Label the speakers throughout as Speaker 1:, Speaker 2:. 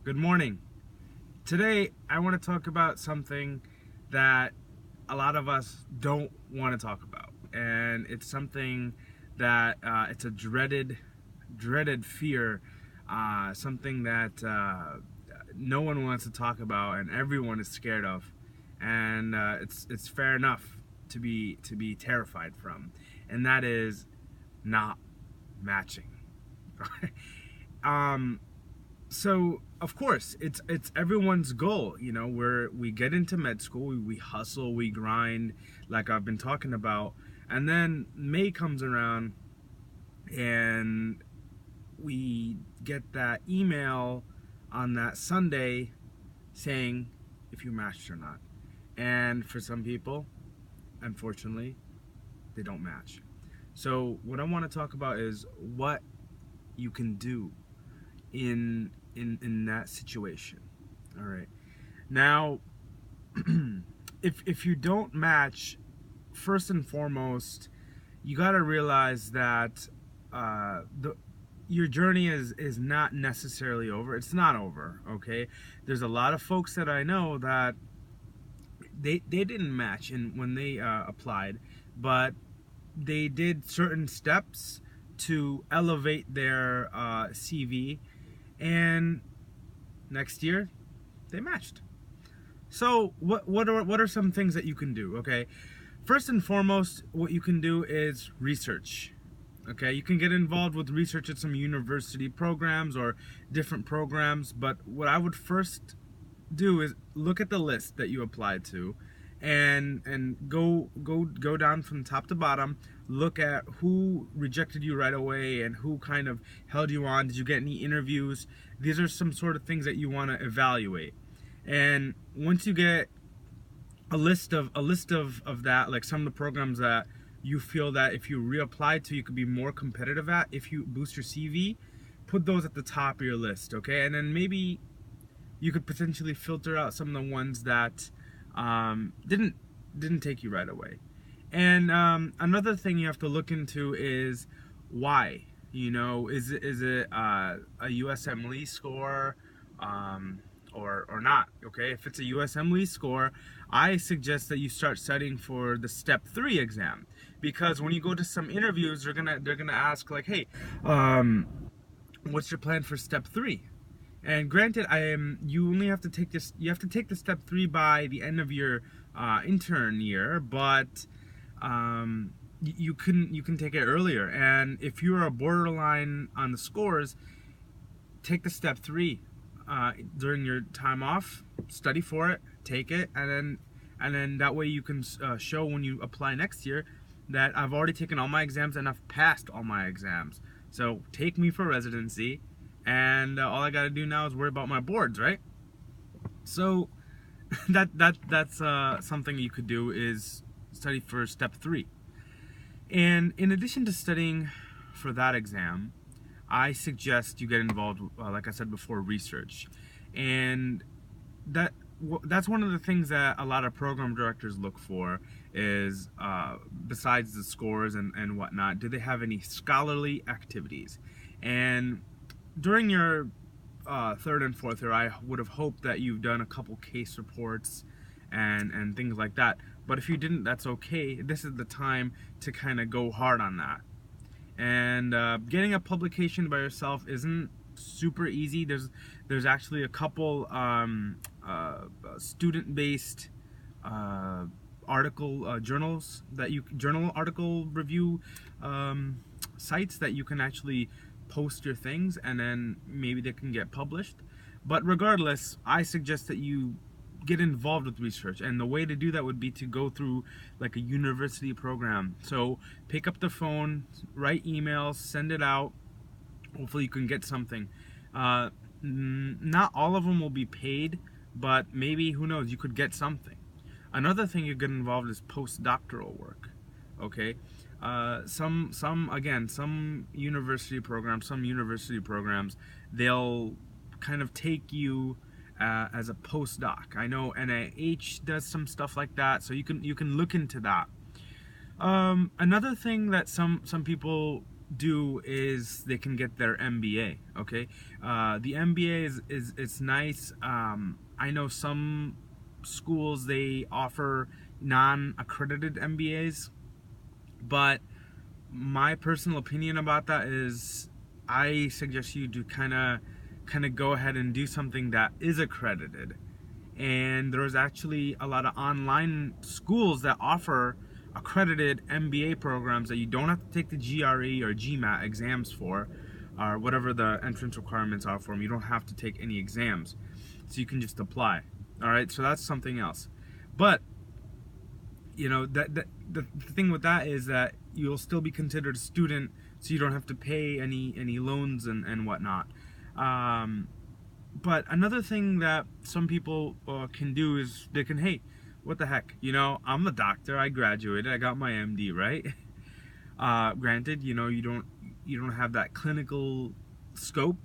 Speaker 1: Good morning. Today, I want to talk about something that a lot of us don't want to talk about, and it's something that it's a dreaded fear, something that no one wants to talk about, and everyone is scared of, and it's fair enough to be terrified from, and that is not matching. um, so of course it's everyone's goal, where we get into med school, we hustle, we grind, like I've been talking about, and then May comes around and we get that email on that Sunday saying if you matched or not. And for some people, unfortunately, they don't match. So what I want to talk about is what you can do in that situation. All right. Now, if you don't match, first and foremost, you got to realize that your journey is not necessarily over. It's not over. Okay. There's a lot of folks that I know that they didn't match when they applied, but they did certain steps to elevate their CV, and next year they matched. So what are some things that you can do? Okay, first and foremost, what you can do is research. Okay, you can get involved with research at some university programs or different programs, but what I would first do is look at the list that you applied to, and go down from top to bottom. Look at who rejected you right away and who kind of held you on. Did you get any interviews? These are some sort of things that you want to evaluate. And once you get a list of that, like some of the programs that you feel that if you reapply to, you could be more competitive at, if you boost your CV, put those at the top of your list. Okay, and then maybe you could potentially filter out some of the ones that didn't take you right away. And another thing you have to look into is why. Is it a USMLE score or not? Okay, if it's a USMLE score, I suggest that you start studying for the Step 3 exam, because when you go to some interviews, they're gonna ask like, hey, what's your plan for Step 3? And granted, you only have to take this. You have to take the Step 3 by the end of your intern year, but you can take it earlier. And if you're a borderline on the scores, take the Step 3 during your time off. Study for it, take it, and then that way you can show when you apply next year that I've already taken all my exams and I've passed all my exams. So take me for residency. And all I gotta do now is worry about my boards, right? So that's something you could do, is study for Step 3. And in addition to studying for that exam, I suggest you get involved, like I said before, research. And that's one of the things that a lot of program directors look for is, besides the scores and whatnot, do they have any scholarly activities? And during your third and fourth year, I would have hoped that you've done a couple case reports and things like that. But if you didn't, that's okay. This is the time to kind of go hard on that. And getting a publication by yourself isn't super easy. There's actually a couple student-based journals that journal article review sites that you can actually post your things, and then maybe they can get published. But regardless, I suggest that you get involved with research, and the way to do that would be to go through like a university program. So pick up the phone, write emails, send it out. Hopefully you can get something. Not all of them will be paid, but maybe, who knows, you could get something. Another thing you get involved is postdoctoral work. Okay, some university programs, they'll kind of take you as a postdoc. I know NIH does some stuff like that, so you can look into that. Another thing that some people do is they can get their MBA. Okay, the MBA is it's nice. I know some schools, they offer non-accredited MBAs, but my personal opinion about that is I suggest you to kind of go ahead and do something that is accredited. And there's actually a lot of online schools that offer accredited MBA programs that you don't have to take the GRE or GMAT exams for, or whatever the entrance requirements are for them. You don't have to take any exams, so you can just apply. All right, so that's something else. But the thing with that is that you'll still be considered a student, so you don't have to pay any loans and whatnot. But another thing that some people can do is they can, hey, what the heck, I'm a doctor, I graduated, I got my MD, right? Granted, you don't have that clinical scope,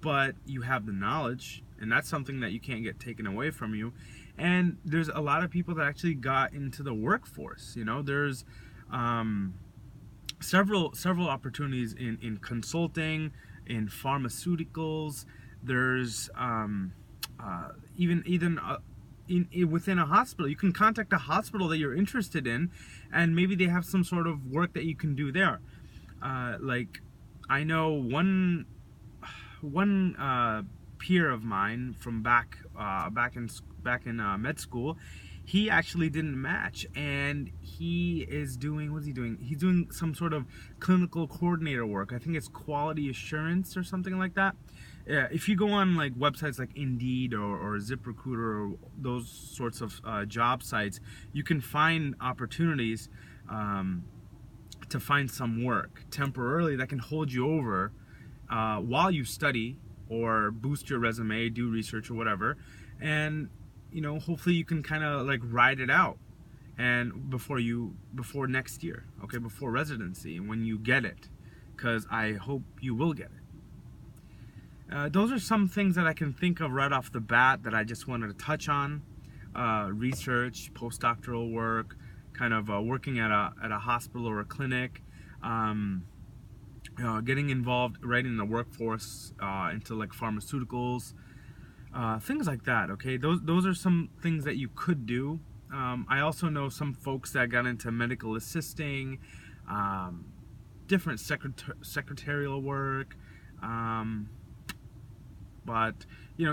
Speaker 1: but you have the knowledge, and that's something that you can't get taken away from you. And there's a lot of people that actually got into the workforce. There's several opportunities in consulting, in pharmaceuticals. There's even within a hospital. You can contact a hospital that you're interested in, and maybe they have some sort of work that you can do there. Like, I know one peer of mine from back in med school. He actually didn't match, and he is doing, what's he doing? He's doing some sort of clinical coordinator work. I think it's quality assurance or something like that. If you go on like websites like Indeed or ZipRecruiter or those sorts of job sites, you can find opportunities to find some work temporarily that can hold you over while you study or boost your resume, do research or whatever, and hopefully you can kind of like ride it out, and before next year, okay, before residency, when you get it, because I hope you will get it. Those are some things that I can think of right off the bat that I just wanted to touch on. Research, postdoctoral work, kind of working at a hospital or a clinic, getting involved right in the workforce, into like pharmaceuticals, things like that. Okay, those are some things that you could do. I also know some folks that got into medical assisting, different secretarial work, but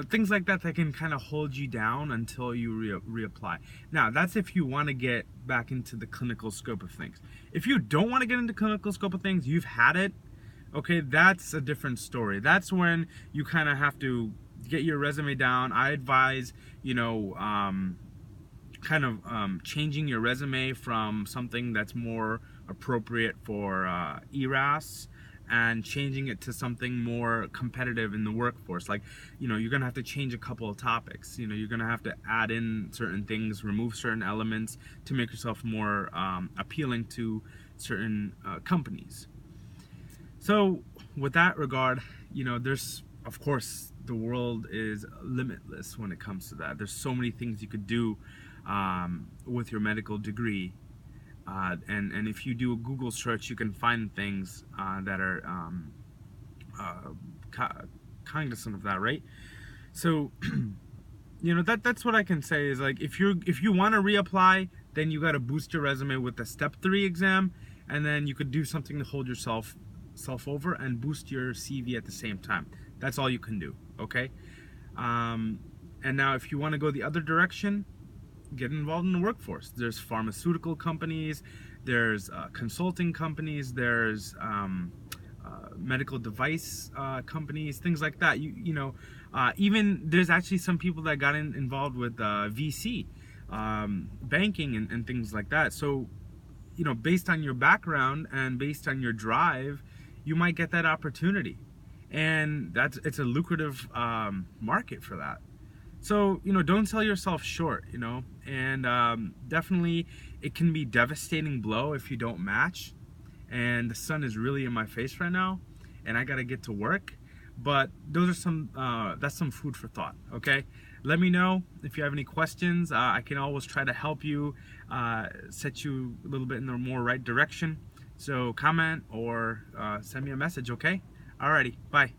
Speaker 1: things like that can kind of hold you down until you reapply. Now, that's if you want to get back into the clinical scope of things. If you don't want to get into clinical scope of things, you've had it, okay, that's a different story. That's when you kind of have to get your resume down. I advise, changing your resume from something that's more appropriate for ERAS and changing it to something more competitive in the workforce. Like, you're gonna have to change a couple of topics. You're gonna have to add in certain things, remove certain elements to make yourself more appealing to certain companies. So with that regard, there's, of course, the world is limitless when it comes to that. There's so many things you could do with your medical degree. And if you do a Google search, you can find things that are cognizant of that, right? So, that's what I can say is, like, if you want to reapply, then you got to boost your resume with the Step 3 exam, and then you could do something to hold yourself over and boost your CV at the same time. That's all you can do, okay? And now if you want to go the other direction, get involved in the workforce. There's pharmaceutical companies, there's consulting companies, there's medical device companies, things like that. Even there's actually some people that got involved with VC, banking and things like that. So, based on your background and based on your drive, you might get that opportunity, and it's a lucrative market for that. So, don't sell yourself short, and definitely it can be a devastating blow if you don't match. And the sun is really in my face right now, and I gotta get to work. But those are that's some food for thought, okay? Let me know if you have any questions. I can always try to help you, set you a little bit in the more right direction. So comment or send me a message, okay? Alrighty, bye.